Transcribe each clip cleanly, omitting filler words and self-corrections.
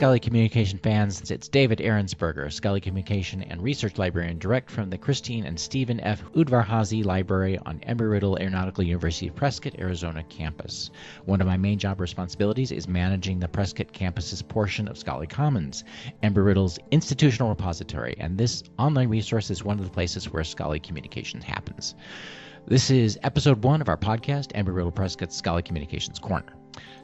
Scholarly Communication fans. It's David Ehrensperger, Scholarly Communication and Research Librarian, direct from the Christine and Stephen F. Udvar-Hazy Library on Embry-Riddle Aeronautical University Prescott, Arizona campus. One of my main job responsibilities is managing the Prescott campus's portion of Scholarly Commons, Embry-Riddle's institutional repository, and this online resource is one of the places where scholarly communication happens. This is episode 1 of our podcast, Embry-Riddle Prescott's Scholarly Communications Corner.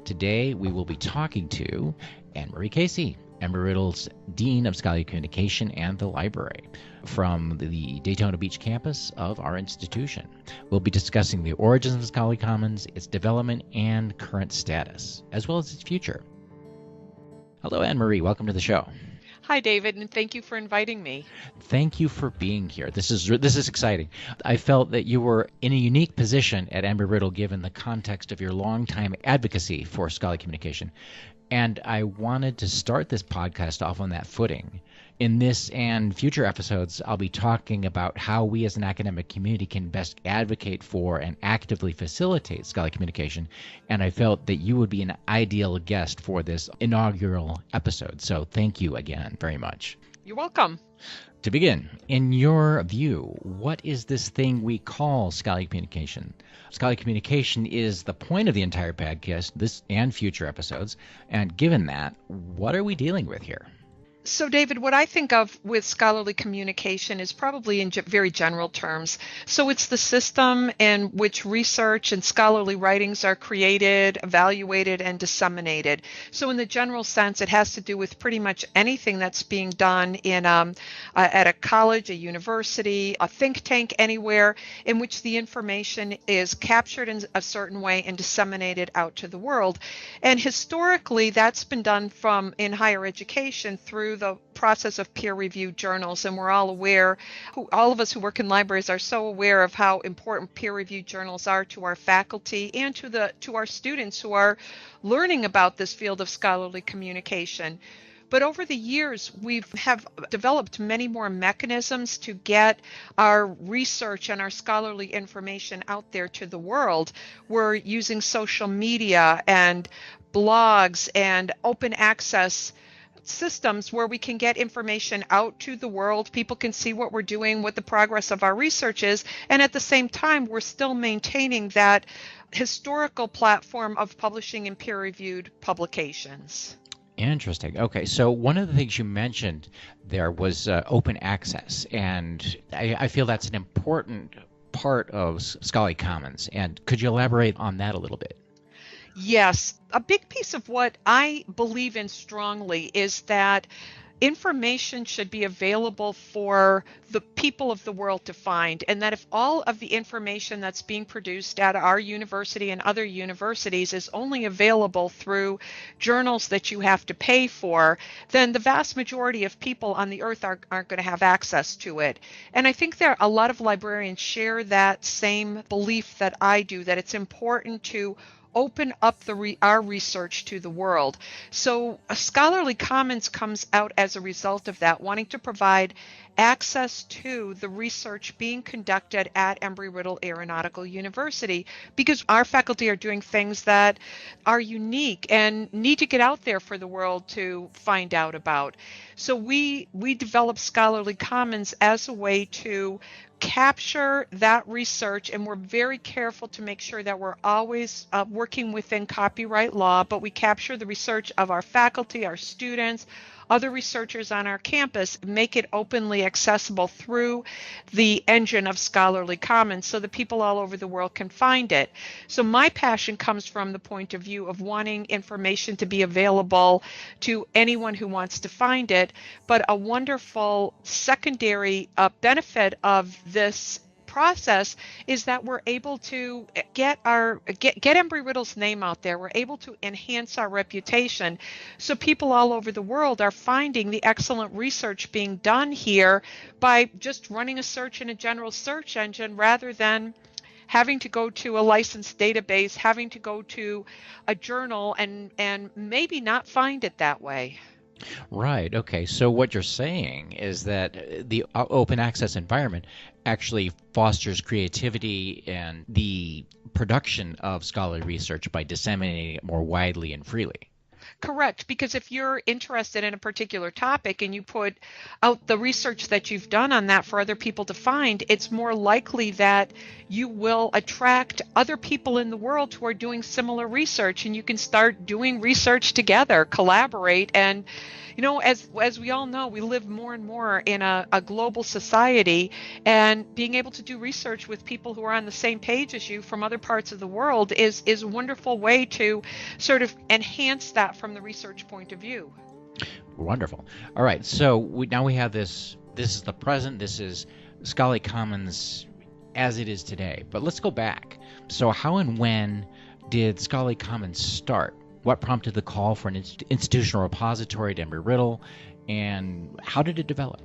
Today, we will be talking to Anne-Marie Casey, Embry-Riddle's Dean of Scholarly Communication and the Library, from the Daytona Beach campus of our institution. We'll be discussing the origins of Scholarly Commons, its development, and current status, as well as its future. Hello, Anne-Marie. Welcome to the show. Hi, David, and thank you for inviting me. Thank you for being here. This is exciting. I felt that you were in a unique position at Embry-Riddle given the context of your longtime advocacy for scholarly communication, and I wanted to start this podcast off on that footing. In this and future episodes, I'll be talking about how we as an academic community can best advocate for and actively facilitate scholarly communication, and I felt that you would be an ideal guest for this inaugural episode. So thank you again very much. You're welcome. To begin, in your view, what is this thing we call scholarly communication? Scholarly communication is the point of the entire podcast, this and future episodes, and given that, what are we dealing with here? So, David, what I think of with scholarly communication is probably in very general terms. So it's the system in which research and scholarly writings are created, evaluated, and disseminated. So in the general sense, it has to do with pretty much anything that's being done in at a college, a university, a think tank, anywhere in which the information is captured in a certain way and disseminated out to the world. And historically, that's been done in higher education through the process of peer-reviewed journals, and we're all aware, all of us who work in libraries are so aware of how important peer-reviewed journals are to our faculty and to our students who are learning about this field of scholarly communication. But over the years, we have developed many more mechanisms to get our research and our scholarly information out there to the world. We're using social media and blogs and open access systems where we can get information out to the world. People can see what we're doing, what the progress of our research is, and at the same time, we're still maintaining that historical platform of publishing in peer-reviewed publications. Interesting. Okay, so one of the things you mentioned there was open access, and I feel that's an important part of Scholarly Commons. And could you elaborate on that a little bit? Yes, a big piece of what I believe in strongly is that information should be available for the people of the world to find, and that if all of the information that's being produced at our university and other universities is only available through journals that you have to pay for, then the vast majority of people on the earth aren't going to have access to it. And I think a lot of librarians share that same belief that I do, that it's important to open up our research to the world. So Scholarly Commons comes out as a result of that, wanting to provide access to the research being conducted at Embry-Riddle Aeronautical University, because our faculty are doing things that are unique and need to get out there for the world to find out about. So we develop Scholarly Commons as a way to capture that research, and we're very careful to make sure that we're always working within copyright law, but we capture the research of our faculty, our students, other researchers on our campus, make it openly accessible through the engine of Scholarly Commons so that people all over the world can find it. So my passion comes from the point of view of wanting information to be available to anyone who wants to find it, but a wonderful secondary benefit of this process is that we're able to get Embry-Riddle's name out there. We're able to enhance our reputation. So people all over the world are finding the excellent research being done here by just running a search in a general search engine rather than having to go to a licensed database, having to go to a journal and maybe not find it that way. Right. Okay. So what you're saying is that the open access environment actually fosters creativity and the production of scholarly research by disseminating it more widely and freely. Correct, because if you're interested in a particular topic and you put out the research that you've done on that for other people to find, it's more likely that you will attract other people in the world who are doing similar research, and you can start doing research together, collaborate. And as we all know, we live more and more in a global society, and being able to do research with people who are on the same page as you from other parts of the world is a wonderful way to sort of enhance that from the research point of view. Wonderful. All right, so now we have this. This is the present. This is Scholarly Commons as it is today. But let's go back. So how and when did Scholarly Commons start? What prompted the call for an institutional repository at Embry-Riddle, and how did it develop?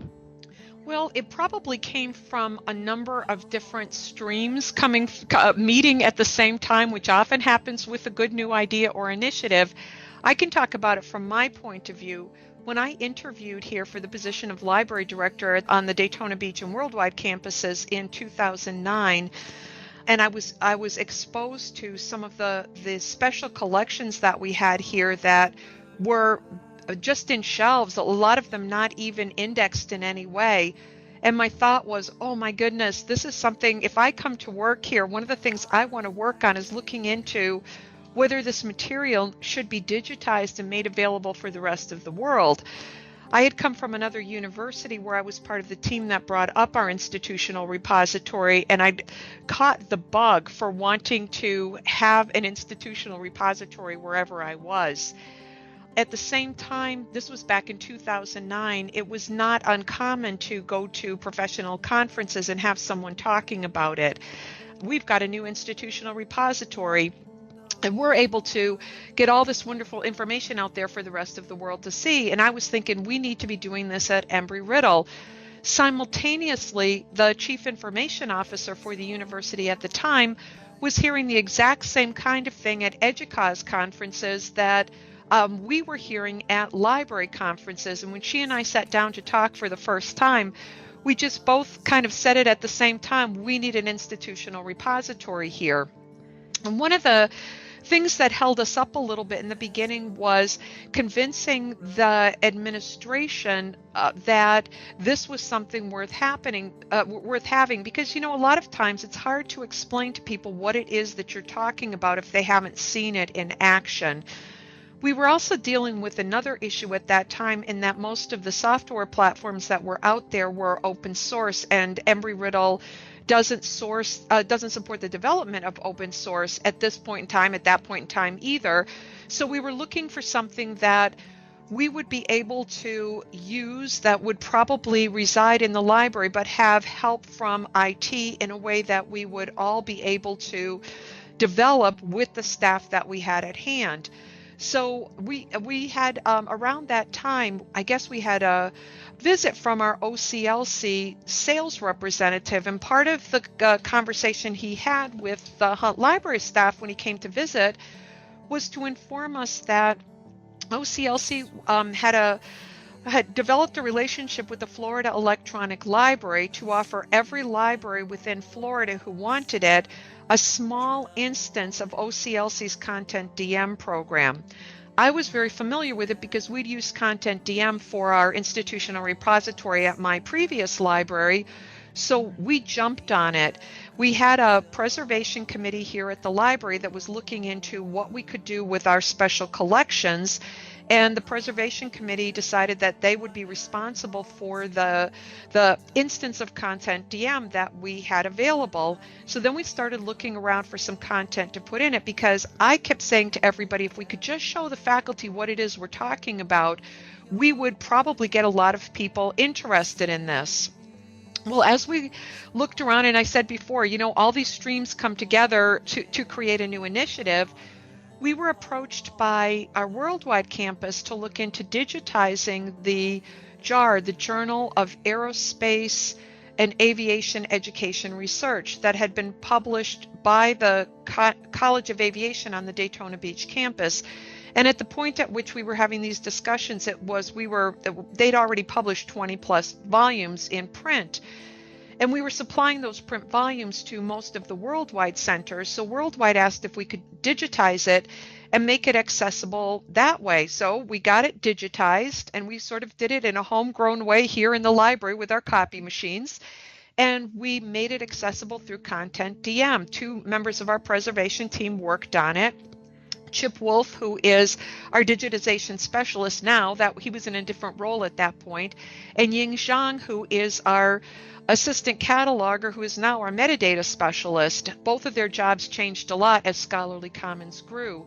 Well, it probably came from a number of different streams meeting at the same time, which often happens with a good new idea or initiative. I can talk about it from my point of view. When I interviewed here for the position of library director on the Daytona Beach and worldwide campuses in 2009, and I was exposed to some of the special collections that we had here that were just in shelves, a lot of them not even indexed in any way. And my thought was, oh my goodness, this is something, if I come to work here, one of the things I want to work on is looking into whether this material should be digitized and made available for the rest of the world. I had come from another university where I was part of the team that brought up our institutional repository, and I'd caught the bug for wanting to have an institutional repository wherever I was. At the same time, this was back in 2009, it was not uncommon to go to professional conferences and have someone talking about it. We've got a new institutional repository, and we're able to get all this wonderful information out there for the rest of the world to see. And I was thinking, we need to be doing this at Embry-Riddle. Simultaneously, the chief information officer for the university at the time was hearing the exact same kind of thing at EDUCAUSE conferences that we were hearing at library conferences. And when she and I sat down to talk for the first time, we just both kind of said it at the same time, we need an institutional repository here. And one of the things that held us up a little bit in the beginning was convincing the administration that this was something worth having, because, a lot of times it's hard to explain to people what it is that you're talking about if they haven't seen it in action. We were also dealing with another issue at that time in that most of the software platforms that were out there were open source, and Embry-Riddle doesn't support the development of open source at that point in time either. So we were looking for something that we would be able to use that would probably reside in the library but have help from IT in a way that we would all be able to develop with the staff that we had at hand. So we had around that time, I guess we had a visit from our OCLC sales representative, and part of the conversation he had with the Hunt Library staff when he came to visit was to inform us that OCLC had developed a relationship with the Florida Electronic Library to offer every library within Florida who wanted it a small instance of OCLC's Content DM program. I was very familiar with it because we'd used Content DM for our institutional repository at my previous library, so we jumped on it. We had a preservation committee here at the library that was looking into what we could do with our special collections, and the preservation committee decided that they would be responsible for the instance of Content DM that we had available. So then we started looking around for some content to put in it, because I kept saying to everybody, if we could just show the faculty what it is we're talking about, we would probably get a lot of people interested in this. Well, as we looked around, and I said before, all these streams come together to create a new initiative, we were approached by our worldwide campus to look into digitizing the JAR, the Journal of Aerospace and Aviation Education Research, that had been published by the College of Aviation on the Daytona Beach campus. And at the point at which we were having these discussions, they'd already published 20 plus volumes in print. And we were supplying those print volumes to most of the worldwide centers. So worldwide asked if we could digitize it and make it accessible that way. So we got it digitized, and we sort of did it in a homegrown way here in the library with our copy machines. And we made it accessible through Content DM. 2 members of our preservation team worked on it. Chip Wolf, who is our digitization specialist now, that he was in a different role at that point, and Ying Zhang, who is our assistant cataloger, who is now our metadata specialist. Both of their jobs changed a lot as Scholarly Commons grew.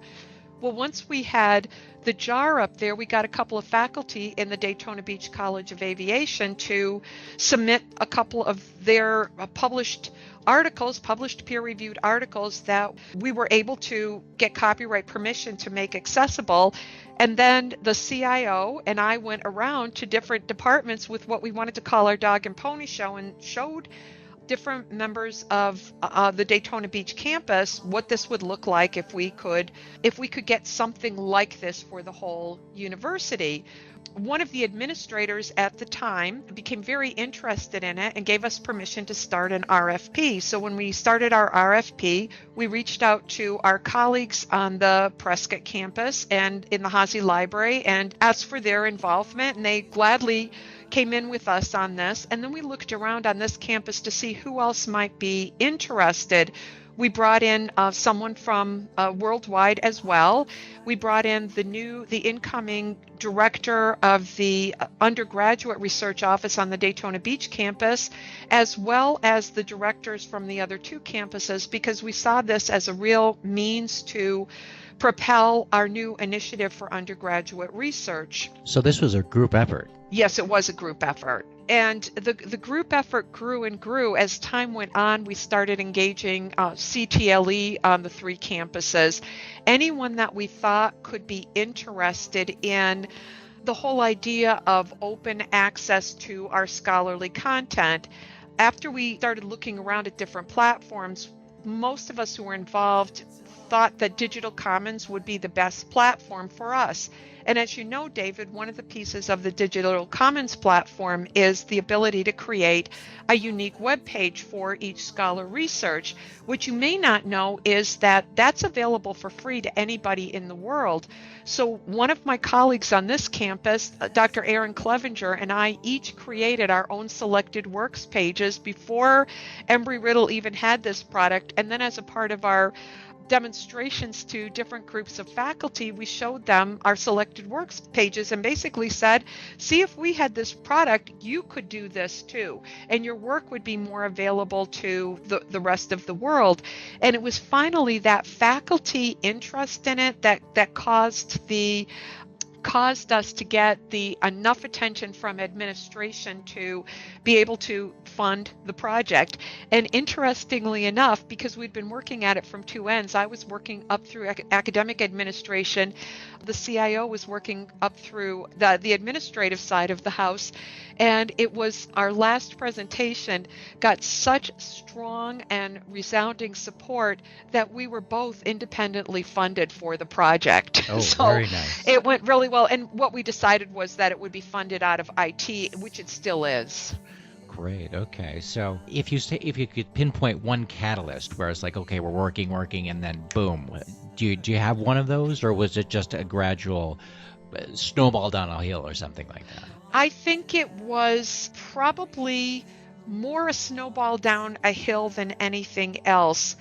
Well, once we had the jar up there, we got a couple of faculty in the Daytona Beach College of Aviation to submit a couple of their published peer-reviewed articles that we were able to get copyright permission to make accessible. And then the CIO and I went around to different departments with what we wanted to call our dog and pony show, and showed different members of the Daytona Beach campus what this would look like if we could get something like this for the whole university. One of the administrators at the time became very interested in it and gave us permission to start an RFP. So when we started our RFP, we reached out to our colleagues on the Prescott campus and in the Hazy Library and asked for their involvement, and they gladly came in with us on this. And then we looked around on this campus to see who else might be interested. We brought in someone from worldwide as well. We brought in the incoming director of the undergraduate research office on the Daytona Beach campus, as well as the directors from the other 2 campuses, because we saw this as a real means to propel our new initiative for undergraduate research. So this was a group effort. Yes, it was a group effort. And the group effort grew and grew. As time went on, we started engaging CTLE on the 3 campuses. Anyone that we thought could be interested in the whole idea of open access to our scholarly content. After we started looking around at different platforms, most of us who were involved thought that Digital Commons would be the best platform for us. And as you know, David, one of the pieces of the Digital Commons platform is the ability to create a unique web page for each scholar research. What you may not know is that that's available for free to anybody in the world. So one of my colleagues on this campus, Dr. Aaron Clevenger, and I each created our own selected works pages before Embry-Riddle even had this product. And then as a part of our demonstrations to different groups of faculty, we showed them our selected works pages and basically said, see, if we had this product, you could do this too, and your work would be more available to the rest of the world. And it was finally that faculty interest in it that caused us to get enough attention from administration to be able to fund the project. And interestingly enough, because we'd been working at it from 2 ends, I was working up through academic administration, the CIO was working up through the administrative side of the house, and it was our last presentation got such strong and resounding support that we were both independently funded for the project. Oh, so very nice. It went really well, and what we decided was that it would be funded out of IT, which it still is. Great. Okay. So if you could pinpoint one catalyst where it's like, okay, we're working, and then boom, do you have one of those, or was it just a gradual snowball down a hill or something like that? I think it was probably more a snowball down a hill than anything else,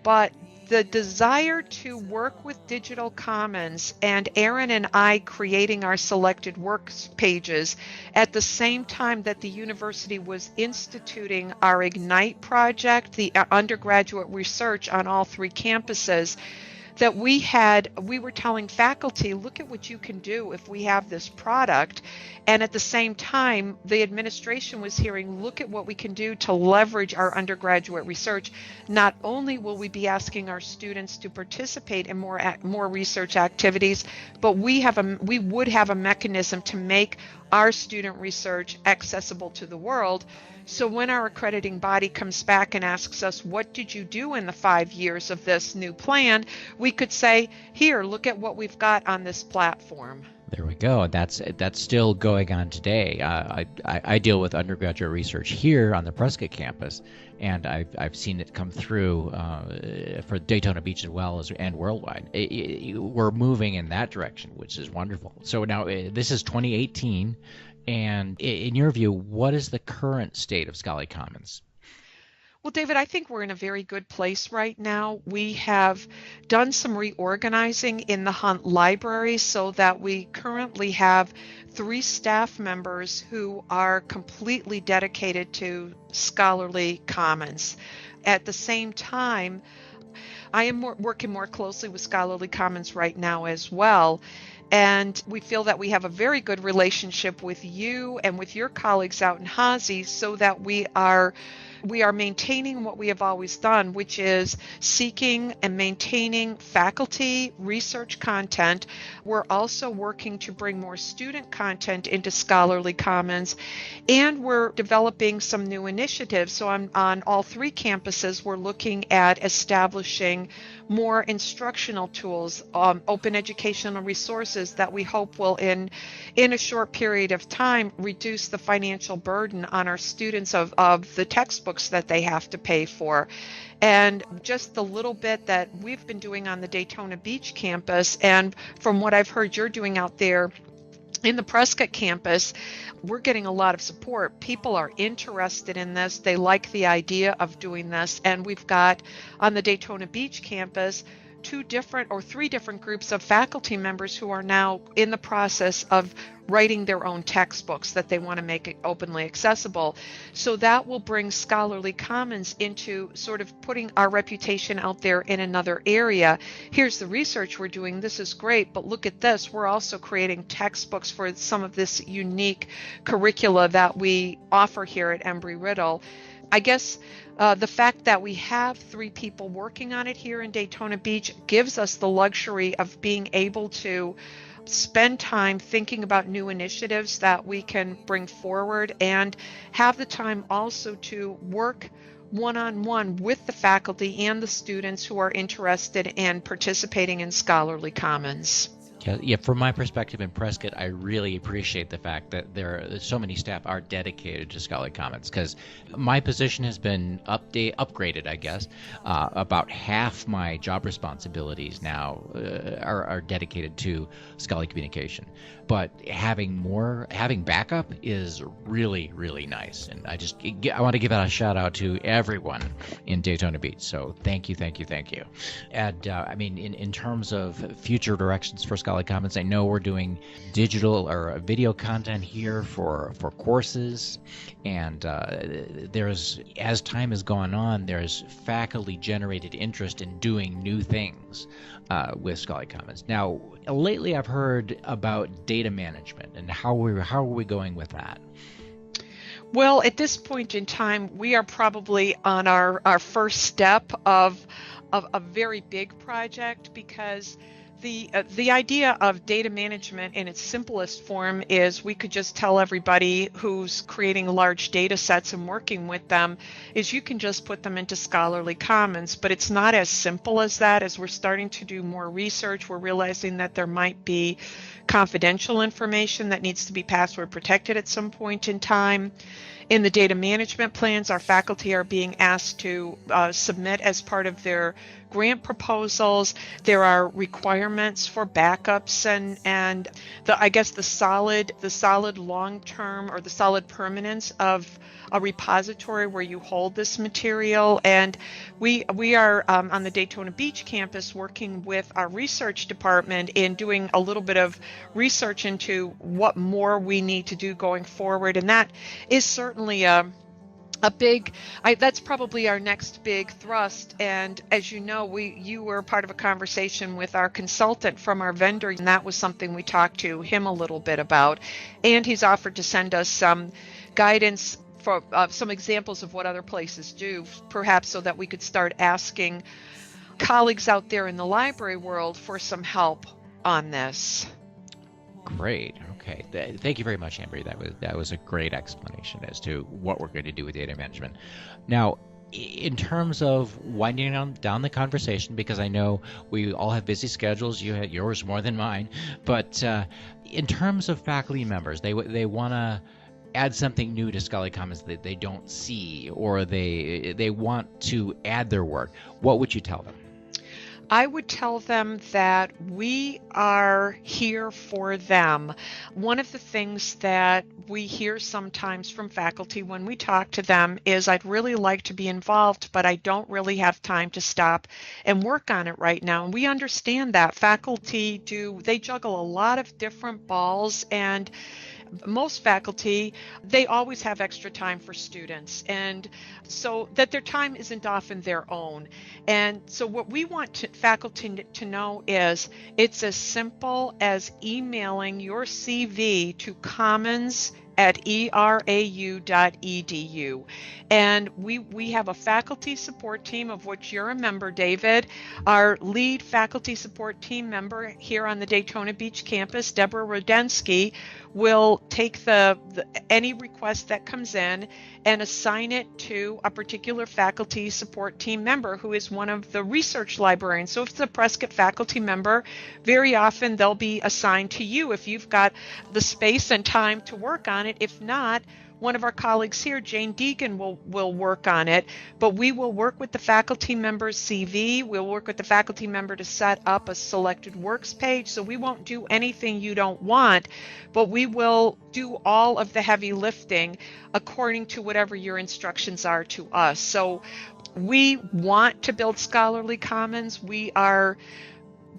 but the desire to work with Digital Commons and Aaron and I creating our selected works pages at the same time that the university was instituting our Ignite project, the undergraduate research on all 3 campuses, that we were telling faculty, look at what you can do if we have this product. And at the same time, the administration was hearing, look at what we can do to leverage our undergraduate research. Not only will we be asking our students to participate in more research activities, but we would have a mechanism to make our student research accessible to the world. So when our accrediting body comes back and asks us, what did you do in the 5 years of this new plan? We could say, here, look at what we've got on this platform. There we go. That's still going on today. I deal with undergraduate research here on the Prescott campus, and I've seen it come through for Daytona Beach as well as and worldwide. We're moving in that direction, which is wonderful. So now this is 2018, and in your view, what is the current state of Scholarly Commons? Well, David, I think we're in a very good place right now. We have done some reorganizing in the Hunt Library so that we currently have 3 staff members who are completely dedicated to Scholarly Commons. At the same time, I am working more closely with Scholarly Commons right now as well. And we feel that we have a very good relationship with you and with your colleagues out in Hazy so that we are maintaining what we have always done, which is seeking and maintaining faculty research content. We're also working to bring more student content into Scholarly Commons, and we're developing some new initiatives. So on all 3 campuses, we're looking at establishing more instructional tools, open educational resources that we hope will, in a short period of time, reduce the financial burden on our students of the textbooks that they have to pay for. And just the little bit that we've been doing on the Daytona Beach campus, and from what I've heard you're doing out there in the Prescott campus, we're getting a lot of support. People are interested in this. They like the idea of doing this. And we've got on the Daytona Beach campus 3 different groups of faculty members who are now in the process of writing their own textbooks that they want to make openly accessible. So that will bring Scholarly Commons into sort of putting our reputation out there in another area. Here's the research we're doing. This is great, but look at this. We're also creating textbooks for some of this unique curricula that we offer here at Embry-Riddle. I guess the fact that we have 3 people working on it here in Daytona Beach gives us the luxury of being able to spend time thinking about new initiatives that we can bring forward and have the time also to work one-on-one with the faculty and the students who are interested in participating in Scholarly Commons. Yeah, from my perspective in Prescott, I really appreciate the fact that so many staff are dedicated to Scholarly Commons, because my position has been upgraded, I guess. About half my job responsibilities now are dedicated to scholarly communication. But having backup is really, really nice. And I want to give out a shout out to everyone in Daytona Beach. So thank you. And I mean, in terms of future directions for Scholarly Commons, I know we're doing digital or video content here for courses, and as time has gone on, there's faculty generated interest in doing new things with Scholarly Commons. Now, lately I've heard about data management, and how are we going with that? Well, at this point in time, we are probably on our first step of a very big project, because the idea of data management in its simplest form is we could just tell everybody who's creating large data sets and working with them is you can just put them into Scholarly Commons. But it's not as simple as that. As we're starting to do more research, we're realizing that there might be confidential information that needs to be password protected at some point in time. In the data management plans, our faculty are being asked to submit as part of their grant proposals. There are requirements for backups and the solid long-term or the solid permanence of a repository where you hold this material. And we are on the Daytona Beach campus working with our research department in doing a little bit of research into what more we need to do going forward. And that is certainly that's probably our next big thrust. And as you know, you were part of a conversation with our consultant from our vendor, and that was something we talked to him a little bit about. And he's offered to send us some guidance for some examples of what other places do, perhaps so that we could start asking colleagues out there in the library world for some help on this. Great. Okay. Thank you very much, Embry. That was a great explanation as to what we're going to do with data management. Now, In terms of winding down the conversation, because I know we all have busy schedules, you had yours more than mine, but in terms of faculty members, they want to add something new to Scholarly Commons that they don't see, or they want to add their work, what would you tell them? I would tell them that we are here for them. One of the things that we hear sometimes from faculty when we talk to them is, I'd really like to be involved, but I don't really have time to stop and work on it right now. And we understand that. Faculty they juggle a lot of different balls, and most faculty, they always have extra time for students, and so that their time isn't often their own. And so what we want faculty to know is, it's as simple as emailing your CV to commons@erau.edu. And we have a faculty support team, of which you're a member, David. Our lead faculty support team member here on the Daytona Beach campus, Deborah Rodensky, will take any request that comes in and assign it to a particular faculty support team member who is one of the research librarians. So if it's a Prescott faculty member, very often they'll be assigned to you if you've got the space and time to work on it. If not, one of our colleagues here, Jane Deegan, will work on it, but we will work with the faculty member's CV. We'll work with the faculty member to set up a selected works page. So we won't do anything you don't want, but we will do all of the heavy lifting according to whatever your instructions are to us. So we want to build scholarly commons. We are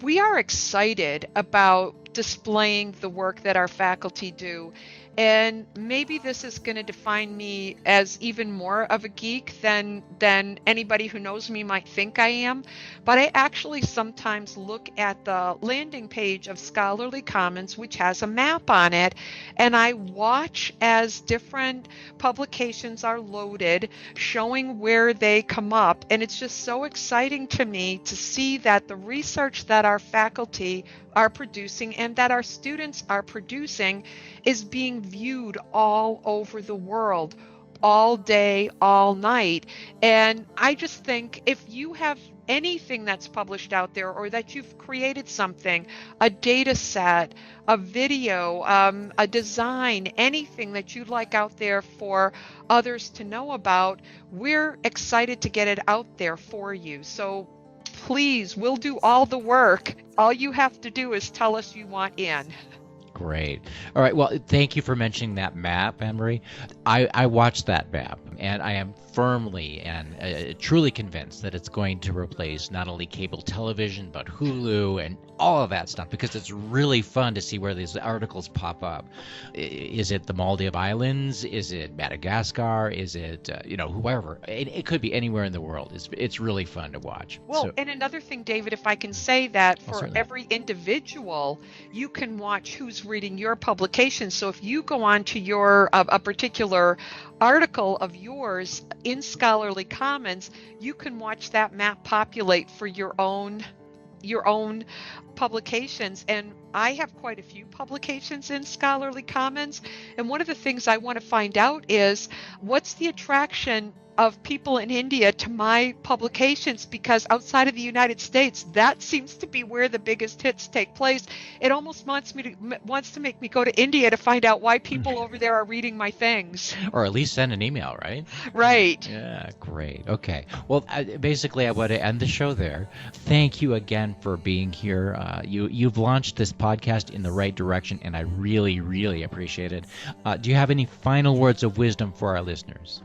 excited about displaying the work that our faculty do. And maybe this is going to define me as even more of a geek than anybody who knows me might think I am. But I actually sometimes look at the landing page of Scholarly Commons, which has a map on it, and I watch as different publications are loaded, showing where they come up. And it's just so exciting to me to see that the research that our faculty are producing and that our students are producing is being viewed all over the world, all day, all night. And I just think, if you have anything that's published out there, or that you've created something, a data set, a video, a design, anything that you'd like out there for others to know about, we're excited to get it out there for you. So please, we'll do all the work. All you have to do is tell us you want in. Great. All right. Well, thank you for mentioning that map, Embry. I watched that map, and I am firmly and truly convinced that it's going to replace not only cable television, but Hulu and all of that stuff, because it's really fun to see where these articles pop up. Is it the Maldive Islands? Is it Madagascar? Is it, whoever? It could be anywhere in the world. It's really fun to watch. Well, and another thing, David, if I can say that, for every individual, you can watch who's reading your publication. So if you go on to your a particular article of yours in Scholarly Commons, you can watch that map populate for your own publications. And I have quite a few publications in Scholarly Commons, and one of the things I want to find out is, what's the attraction of people in India to my publications, because outside of the United States, that seems to be where the biggest hits take place. It almost wants to make me go to India to find out why people over there are reading my things. Or at least send an email, right? Right. Yeah, great. Okay. Well, basically, I want to end the show there. Thank you again for being here. You've launched this podcast in the right direction, and I really, really appreciate it. Do you have any final words of wisdom for our listeners?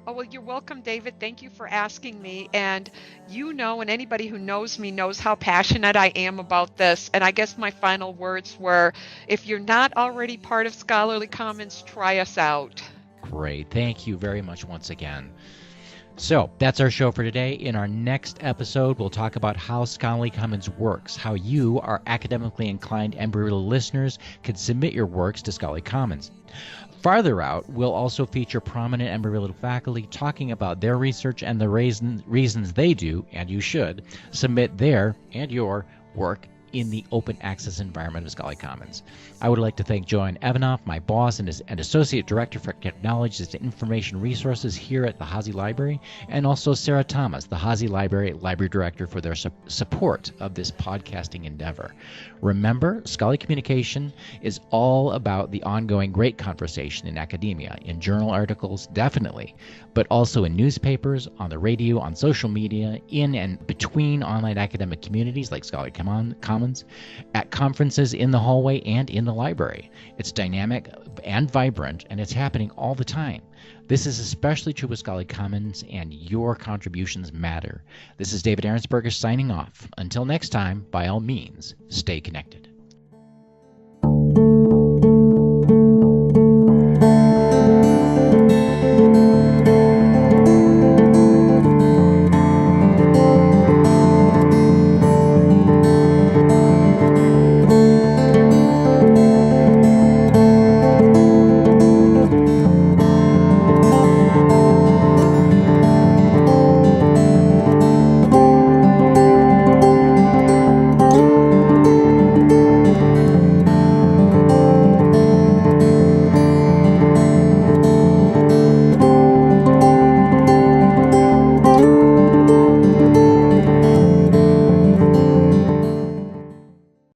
Oh, well, you're welcome, David. Thank you for asking me. And and anybody who knows me knows how passionate I am about this. And I guess my final words were, if you're not already part of Scholarly Commons, try us out. Great. Thank you very much once again. So that's our show for today. In our next episode, we'll talk about how Scholarly Commons works, how you, our academically inclined Embry-Riddle listeners, can submit your works to Scholarly Commons. Farther out, we'll also feature prominent Embry-Riddle faculty talking about their research and the reasons they do, and you should, submit their and your work in the open access environment of Scholarly Commons. I would like to thank Joanne Evanoff, my boss and Associate Director for Technologies and Information Resources here at the Hazy Library, and also Sarah Thomas, the Hazy Library Library Director, for their support of this podcasting endeavor. Remember, scholarly communication is all about the ongoing great conversation in academia, in journal articles, definitely, but also in newspapers, on the radio, on social media, in and between online academic communities like Scholarly Commons, at conferences, in the hallway, and in the library. It's dynamic and vibrant, and it's happening all the time. This is especially true with Scholarly Commons, and your contributions matter. This is David Ehrensperger signing off. Until next time, by all means, stay connected.